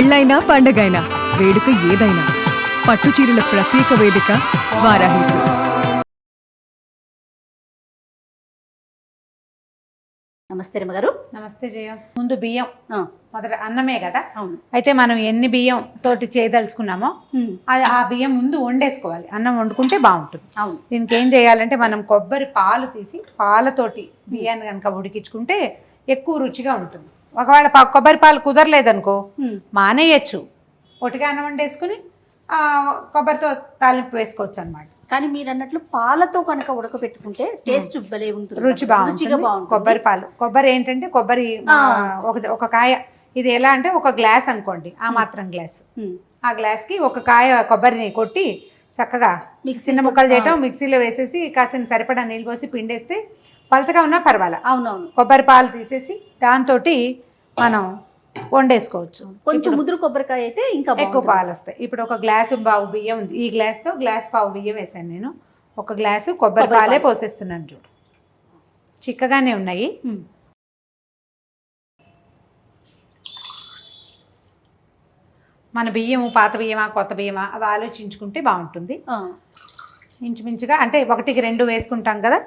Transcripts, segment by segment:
పెళ్ళైనా పండగైనా వేడుక ఏదైనా పట్టు చీరల ప్రత్యేక వేదిక వారాహి సిల్క్స్. నమస్తే రమ్మగారు. నమస్తే జయ. ముందు బియ్యం మొదట అన్నమే కదా. అవును. అయితే మనం ఎన్ని బియ్యం తోటి చేయదలుచుకున్నామో అది ఆ బియ్యం ముందు వండేసుకోవాలి. అన్నం వండుకుంటే బాగుంటుంది. అవును. దీనికి ఏం చేయాలంటే మనం కొబ్బరి పాలు తీసి పాలతోటి బియ్యాన్ని కనుక ఉడికించుకుంటే ఎక్కువ రుచిగా ఉంటుంది. ఒకవేళ కొబ్బరి పాలు కుదరలేదనుకో మానేయచ్చు, ఒటిగా అన్నం వండేసుకుని కొబ్బరితో తాలింపు వేసుకోవచ్చు అనమాట. కానీ మీరు అన్నట్లు పాలతో కనుక ఉడకబెట్టుకుంటే టేస్ట్ భలే ఉంటుంది, రుచి బాగుంటుంది. కొబ్బరి పాలు, కొబ్బరి ఏంటంటే కొబ్బరి ఒక కాయ, ఇది ఎలా అంటే ఒక గ్లాస్ అనుకోండి, ఆ మాత్రం గ్లాస్, ఆ గ్లాస్కి ఒక కాయ కొబ్బరిని కొట్టి చక్కగా చిన్న ముక్కలు చేయటం, మిక్సీలో వేసేసి కాసిన సరిపడా నీళ్ళు పోసి పిండేస్తే పలచగా ఉన్నా పర్వాలా. అవునవును. కొబ్బరి పాలు తీసేసి దాంతో మనం వండేసుకోవచ్చు. కొంచెం ముదురు కొబ్బరికాయ అయితే ఇంకా ఎక్కువ పాలు వస్తాయి. ఇప్పుడు ఒక గ్లాసు పావు బియ్యం ఉంది, ఈ గ్లాస్తో గ్లాస్ పావు బియ్యం వేసాను నేను. ఒక గ్లాసు కొబ్బరి పాలే పోసేస్తున్నాను. చూడు చిక్కగానే ఉన్నాయి. మన బియ్యము పాత బియ్యమా కొత్త బియ్యమా అవి ఆలోచించుకుంటే బాగుంటుంది. ఇంచుమించుగా అంటే 1కి 2 వేసుకుంటాం కదా,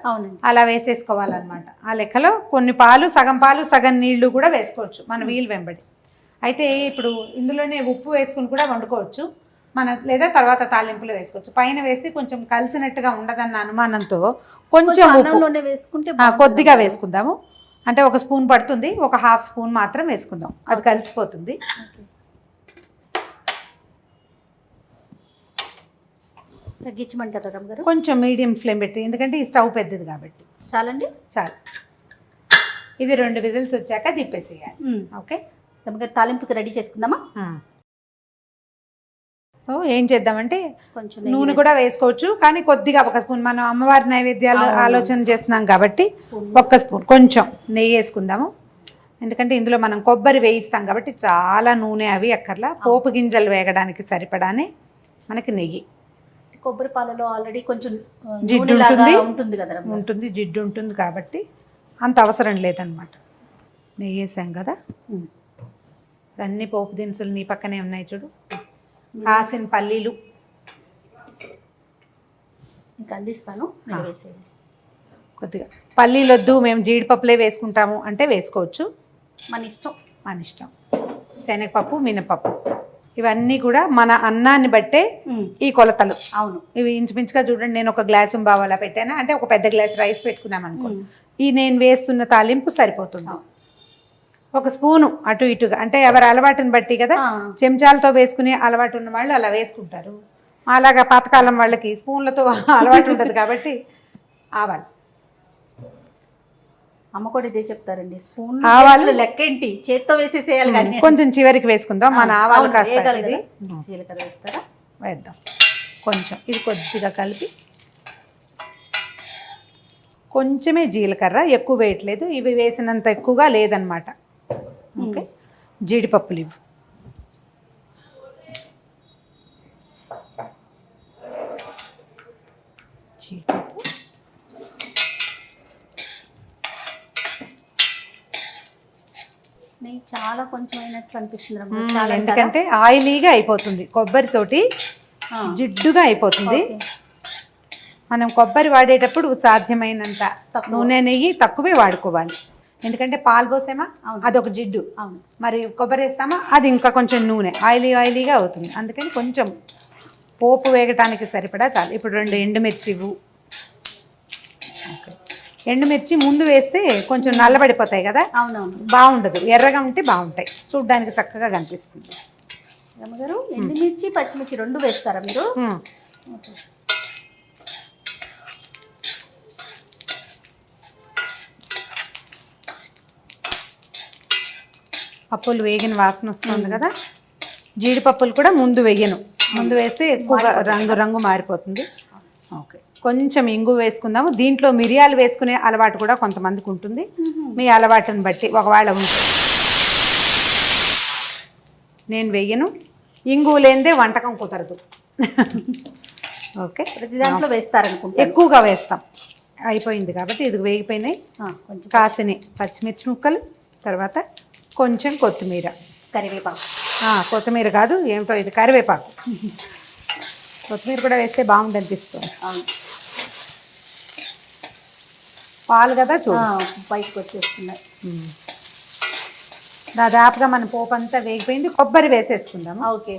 అలా వేసేసుకోవాలన్నమాట. ఆ లెక్కలో కొన్ని పాలు సగం నీళ్లు కూడా వేసుకోవచ్చు మన వీలు వెంబడి. అయితే ఇప్పుడు ఇందులోనే ఉప్పు వేసుకుని కూడా వండుకోవచ్చు లేదా తర్వాత తాలింపులో వేసుకోవచ్చు. పైన వేస్తే కొంచెం కలిసినట్టుగా ఉండదన్న అనుమానంతో కొంచెం ఉప్పు వేసుకుంటే కొద్దిగా వేసుకుందాము. అంటే 1 స్పూన్ పడుతుంది, ఒక హాఫ్ స్పూన్ మాత్రం వేసుకుందాం, అది కలిసిపోతుంది. తగ్గించమంటారా రమ్మగారు? కొంచెం మీడియం ఫ్లేమ్ పెట్టి, ఎందుకంటే ఈ స్టవ్ పెద్దది కాబట్టి. చాలండి, చాలు. ఇది 2 విజిల్స్ వచ్చాక దిప్పేసేయాలి. ఓకే రమ్మగారు, తాలింపుకి రెడీ చేసుకుందామా? ఏం చేద్దామంటే కొంచెం నూనె కూడా వేసుకోవచ్చు, కానీ కొద్దిగా 1 స్పూన్, మనం అమ్మవారి నైవేద్యాలు ఆలోచన చేస్తున్నాం కాబట్టి 1 స్పూన్ కొంచెం నెయ్యి వేసుకుందాము. ఎందుకంటే ఇందులో మనం కొబ్బరి వేయిస్తాం కాబట్టి చాలా నూనె అవి అక్కర్లా. పోపు గింజలు వేగడానికి సరిపడానే మనకి నెయ్యి. కొబ్బరి పాలలో ఆల్రెడీ కొంచెం జిడ్డు ఉంటుంది కదా, ఉంటుంది, జిడ్డు ఉంటుంది కాబట్టి అంత అవసరం లేదనమాట. నెయ్యి వేసాం కదా. అన్ని పోపు దినుసులు నీ పక్కనే ఉన్నాయి చూడు. కాసిన పల్లీలు ఇంకా అందిస్తాను. కొద్దిగా పల్లీలు వద్దు, మేము జీడిపప్పులే వేసుకుంటాము అంటే వేసుకోవచ్చు, మన ఇష్టం. శనగపప్పు, మినపప్పు ఇవన్నీ కూడా మన అన్నాన్ని బట్టే ఈ కొలతలు. అవును. ఇవి ఇంచుమించుగా చూడండి, నేను 1 గ్లాసు బావాలా పెట్టాను అంటే ఒక పెద్ద గ్లాస్ రైస్ పెట్టుకున్నాం అనుకో, ఈ నేను వేస్తున్న తాలింపు సరిపోతుంది. 1 స్పూను అటు ఇటుగా, అంటే ఎవరి అలవాటుని బట్టి కదా. చెంచాలతో వేసుకునే అలవాటు ఉన్న వాళ్ళు అలా వేసుకుంటారు, అలాగా పాతకాలం వాళ్ళకి స్పూన్లతో అలవాటు ఉంటుంది కాబట్టి ఆవాలు. అమ్మ కూడా ఇదే చెప్తారండి, స్పూన్ ఆవాలు లెక్క ఏంటి, చేత్తో వేసేసేయాలి. కానీ కొంచెం చివరికి వేసుకుందాం. మన ఆవాలు జీలకర్ర వేస్తారా? వేద్దాం కొంచెం. ఇది కొద్దిగా కలిపి, కొంచెమే జీలకర్ర, ఎక్కువ వేయట్లేదు, ఇవి వేసినంత ఎక్కువగా లేదనమాట. ఓకే, జీడిపప్పులు ఇవి. జీడిపప్పు చాలా కొంచెం అయినట్లు అనిపిస్తుంది, ఎందుకంటే ఆయిలీగా అయిపోతుంది, కొబ్బరితోటి జిడ్డుగా అయిపోతుంది. మనం కొబ్బరి వాడేటప్పుడు సాధ్యమైనంత నూనె నెయ్యి తక్కువే వాడుకోవాలి. ఎందుకంటే పాలు పోసామా అదొక జిడ్డు, మరి కొబ్బరి వేస్తామా అది ఇంకా కొంచెం నూనె ఆయిలీగా అవుతుంది. అందుకని కొంచెం పోపు వేగటానికి సరిపడా చాలు. ఇప్పుడు 2 ఎండుమిర్చి ఇవ్వు. ఎండుమిర్చి ముందు వేస్తే కొంచెం నల్లబడిపోతాయి కదా, బాగుండదు. ఎర్రగా ఉంటే బాగుంటాయి, చూడ్డానికి చక్కగా కనిపిస్తుంది. రమ్మగారు, ఎండుమిర్చి పచ్చిమిర్చి 2 వేస్తారా మీరు? పప్పులు వేగిన వాసన వస్తుంది కదా. జీడిపప్పులు కూడా ముందు వేయను, ముందు వేస్తే ఎక్కువగా రంగు మారిపోతుంది. ఓకే, కొంచెం ఇంగు వేసుకుందాము. దీంట్లో మిరియాలు వేసుకునే అలవాటు కూడా కొంతమందికి ఉంటుంది, మీ అలవాటుని బట్టి ఒకవేళ ఉంటుంది. నేను వేయను, ఇంగు లేనిదే వంటకం కుదరదు. ఓకే, ప్రతి దాంట్లో వేస్తారనుకుంటా. ఎక్కువగా వేస్తాం. అయిపోయింది కాబట్టి ఇది వేగిపోయినాయి. కొంచెం కాసినాయి పచ్చిమిర్చి ముక్కలు, తర్వాత కొంచెం కొత్తిమీర, కరివేపాకు. కొత్తిమీర కాదు ఏమిటో ఇది కరివేపాకు. కొత్తిమీర కూడా వేస్తే బాగుంది అనిపిస్తుంది. అవును, పాలు కదా చూడు బయటకు వచ్చేస్తున్నాయి. దాదాపుగా మన పోపు అంతా వేగిపోయింది. కొబ్బరి వేసేసుకుందాము. ఓకే.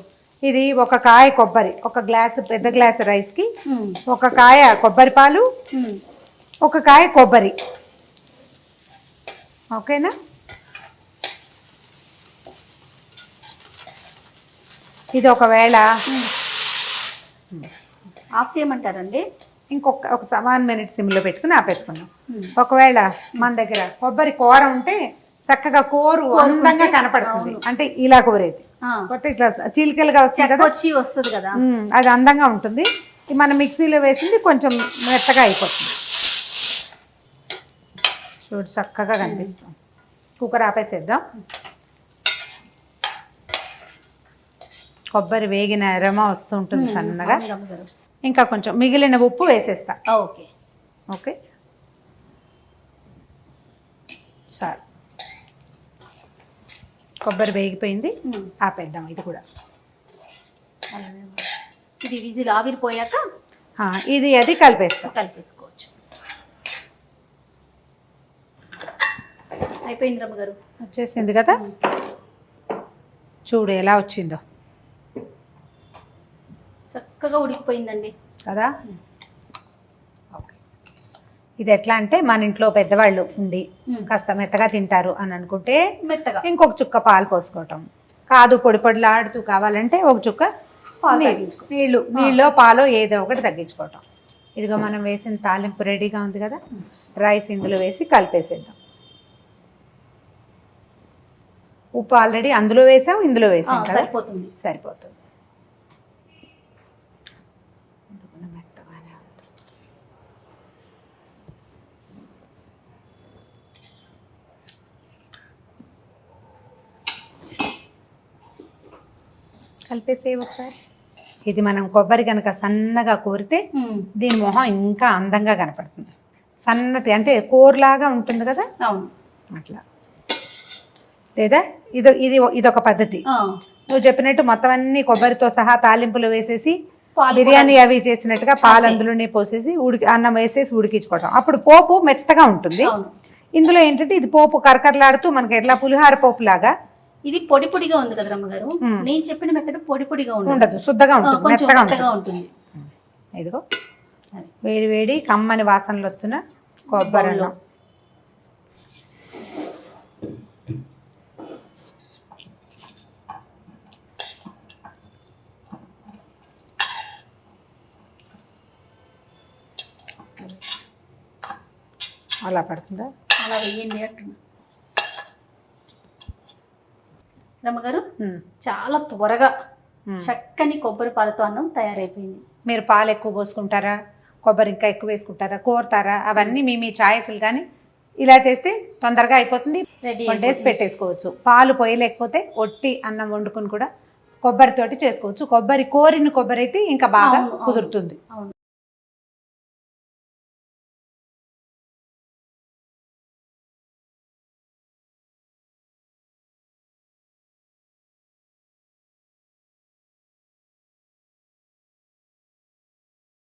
ఇది ఒక కాయ కొబ్బరి, ఒక గ్లాసు పెద్ద గ్లాసు రైస్కి ఒక కాయ కొబ్బరి పాలు, ఒక కాయ కొబ్బరి. ఓకేనా? ఇది ఒకవేళ ఆఫ్ చేయమంటారండి? ఒక 1 మినిట్ సిమ్లో పెట్టుకుని ఆపేసుకున్నాం. ఒకవేళ మన దగ్గర కొబ్బరి కూర ఉంటే చక్కగా కూరు అందంగా కనపడుతుంది. అంటే ఇలా కూరేది కొట్టి ఇట్లా చీలికలుగా వస్తుంది కదా, వచ్చి వస్తుంది కదా, అది అందంగా ఉంటుంది. మనం మిక్సీలో వేసింది కొంచెం మెత్తగా అయిపోతుంది. చూడు చక్కగా కనిపిస్తాం. కుక్కర్ ఆపేసేద్దాం. కొబ్బరి వేగిన ఎరమ వస్తూ ఉంటుంది సన్నగా. ఇంకా కొంచెం మిగిలిన ఉప్పు వేసేస్తా. ఓకే. ఓకే చాలు. కొబ్బరి వేగిపోయింది, ఆపేద్దాం. ఇది కూడా ఇది విజిల్ ఆవిరిపోయాక ఇది అది కలిపేసుకోవచ్చు. అయిపోయింది రమ్మగారు. వచ్చేసింది కదా, చూడు ఎలా వచ్చిందో. చక్కగా ఉడికిపోయిందండి కదా. ఓకే. ఇది ఎట్లా అంటే మన ఇంట్లో పెద్దవాళ్ళు ఉండి కాస్త మెత్తగా తింటారు అని అనుకుంటే మెత్తగా ఇంకొక చుక్క పాలు పోసుకోవటం. కాదు పొడి పొడిలాడుతూ కావాలంటే ఒక చుక్క నీళ్ళు పాలు ఏదో ఒకటి తగ్గించుకోవటం. ఇదిగో మనం వేసిన తాలింపు రెడీగా ఉంది కదా, రైస్ ఇందులో వేసి కలిపేసేద్దాం. ఉప్పు ఆల్రెడీ అందులో వేసాం, ఇందులో వేసాం కదా, సరిపోతుంది. కలిపేసే ఒకసారి. ఇది మనం కొబ్బరి కనుక సన్నగా కోరితే దీని మొహం ఇంకా అందంగా కనపడుతుంది. సన్నటి అంటే కూరలాగా ఉంటుంది కదా, అట్లా. లేదా ఇదొక పద్ధతి. నువ్వు చెప్పినట్టు మొత్తం అన్ని కొబ్బరితో సహా తాలింపులు వేసేసి బిర్యానీ అవి చేసినట్టుగా పాలు అందులోనే పోసేసి అన్నం వేసేసి ఉడికించుకోవటం. అప్పుడు పోపు మెత్తగా ఉంటుంది. ఇందులో ఏంటంటే ఇది పోపు కరకరలాడుతూ మనకి ఎట్లా పులిహార పోపు లాగా. ఇది పొడి పొడిగా ఉంది కదా రమ్మగారు, నేను చెప్పిన మెత్తడు పొడి పొడిగా ఉండదు, శుద్ధగా ఉంటుంది, మెత్తగా ఉంటుంది. ఇదిగో వేడి వేడి కమ్మని వాసనలు వస్తున్న కొబ్బరి అన్నం. అలా పడుతుందా? అలా వేయండి అంటున్నా రమ్మగారు. చాలా త్వరగా చక్కని కొబ్బరి పాలతో అన్నం తయారైపోయింది. మీరు పాలు ఎక్కువ పోసుకుంటారా, కొబ్బరి ఇంకా ఎక్కువ వేసుకుంటారా, కోరుతారా, అవన్నీ మీ ఛాయిస్లు. కానీ ఇలా చేస్తే తొందరగా అయిపోతుంది, వండేసి పెట్టేసుకోవచ్చు. పాలు పోయలేకపోతే ఒట్టి అన్నం వండుకుని కూడా కొబ్బరితోటి చేసుకోవచ్చు. కొబ్బరి కోరిన కొబ్బరి అయితే ఇంకా బాగా కుదురుతుంది.